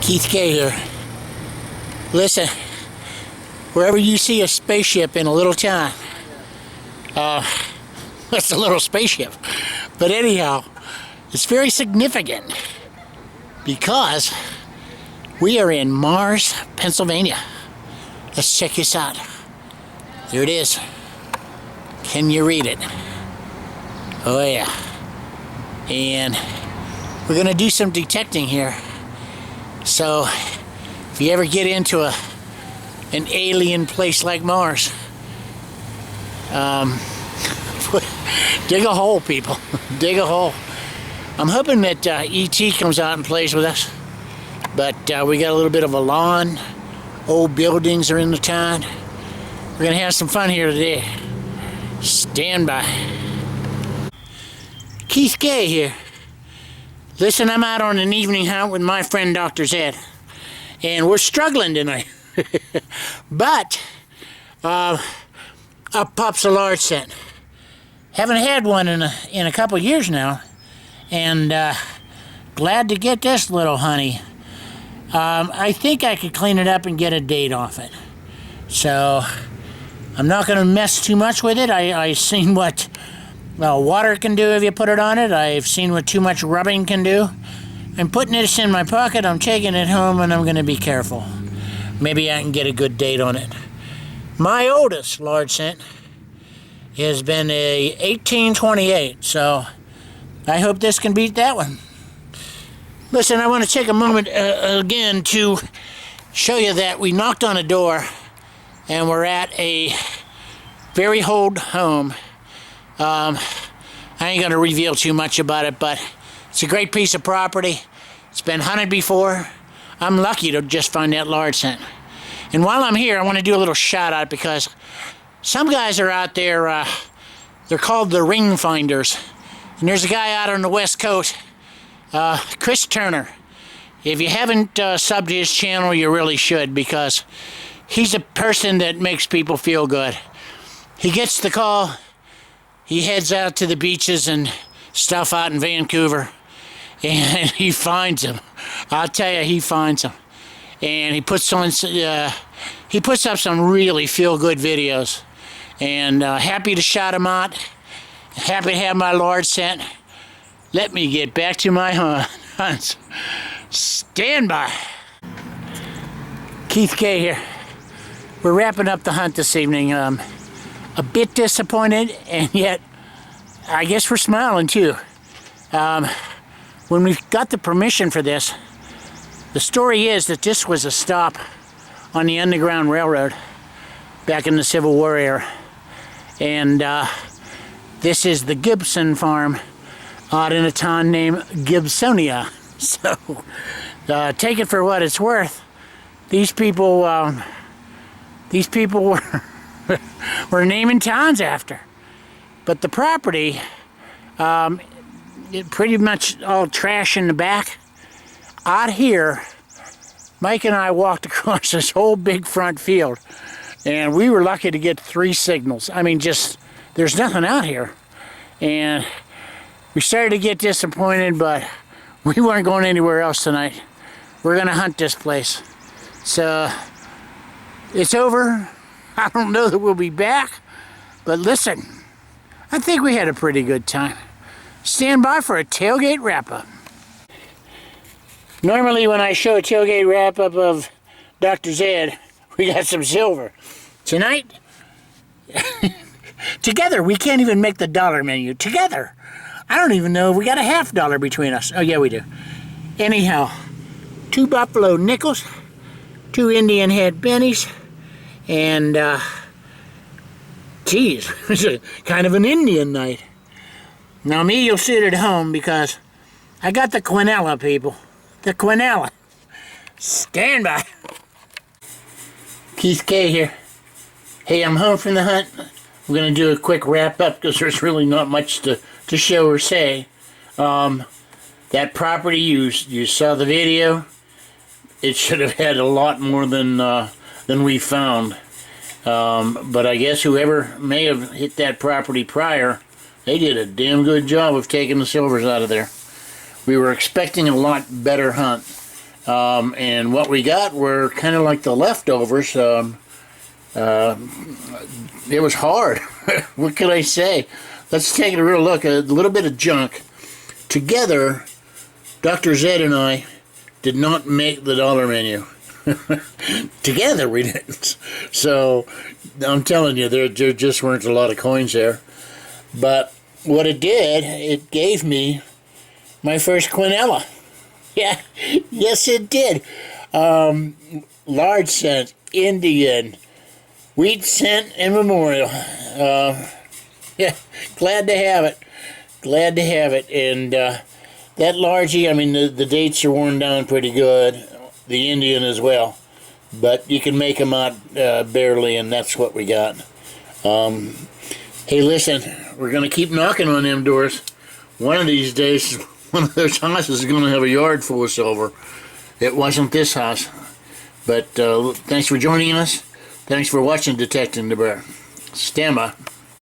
Keith K here. Listen, wherever you see a spaceship in a little town, that's a little spaceship. But anyhow, it's very significant because we are in Mars, Pennsylvania. Let's check this out. There it is. Can you read it? Oh yeah. And we're gonna do some detecting here. So if you ever get into an alien place like Mars, dig a hole, people. Dig a hole. I'm hoping that E.T. comes out and plays with us, but we got a little bit of a lawn. Old buildings are in the town. We're gonna have some fun here today. Stand by. Keith Gay here. Listen, I'm out on an evening hunt with my friend Dr. Zed, and we're struggling tonight. But up pops a large scent. Haven't had one in a couple years now, and glad to get this little honey. I think I could clean it up and get a date off it. So I'm not going to mess too much with it. I've seen what water can do if you put it on it. I've seen what too much rubbing can do. I'm putting this in my pocket. I'm taking it home, and I'm going to be careful. Maybe I can get a good date on it. My oldest large scent has been a 1828, so I hope this can beat that one. Listen, I want to take a moment again to show you that we knocked on a door and we're at a very old home. I ain't going to reveal too much about it, but it's a great piece of property. It's been hunted before. I'm lucky to just find that large scent. And while I'm here, I want to do a little shout out because some guys are out there, they're called the ring finders. And there's a guy out on the West Coast, Chris Turner. If you haven't subbed to his channel, you really should, because he's a person that makes people feel good. He gets the call, he heads out to the beaches and stuff out in Vancouver, and he finds them. I'll tell you, he finds them. And he puts up some really feel-good videos. And happy to shout him out. Happy to have my large scent. Let me get back to my hunts. Stand by. Keith K here. We're wrapping up the hunt this evening. A bit disappointed, and yet I guess we're smiling too. When we got the permission for this, the story is that this was a stop on the Underground Railroad back in the Civil War era. And this is the Gibson farm out in a town named Gibsonia. So take it for what it's worth. These people were naming towns after. But the property, it pretty much all trash in the back. Out here, Mike and I walked across this whole big front field, and we were lucky to get 3 signals. I mean, just, there's nothing out here. And we started to get disappointed, but we weren't going anywhere else tonight. We're gonna hunt this place. So, it's over. I don't know that we'll be back, but listen, I think we had a pretty good time. Stand by for a tailgate wrap-up. Normally when I show a tailgate wrap-up of Dr. Zed, we got some silver. Tonight, together, we can't even make the dollar menu. Together. I don't even know if we got a $50 between us. Oh, yeah, we do. Anyhow, 2 buffalo nickels, 2 Indian head bennies, and, geez, it's kind of an Indian night. Now, me, you'll see it at home because I got the Quinella, people. The Quinella. Stand by. Keith K here. Hey, I'm home from the hunt. We're going to do a quick wrap-up because there's really not much to show or say. That property, you saw the video. It should have had a lot more than we found. But I guess whoever may have hit that property prior, they did a damn good job of taking the silvers out of there. We were expecting a lot better hunt, And what we got were kind of like the leftovers. It was hard. What can I say? Let's take a real look. A little bit of junk. Together, Dr. Zed and I did not make the dollar menu. Together we didn't. So I'm telling you, there just weren't a lot of coins there. But what it did, it gave me my first Quinella. Yeah, yes it did. Large cent, Indian, wheat cent, and memorial. Yeah, glad to have it. Glad to have it. And that largie, I mean, the dates are worn down pretty good. The Indian as well. But you can make them out barely, and that's what we got. Hey, listen, we're going to keep knocking on them doors. One of these days, one of those houses is going to have a yard full of silver. It wasn't this house. But thanks for joining us. Thanks for watching Detecting the Bear. Stand by.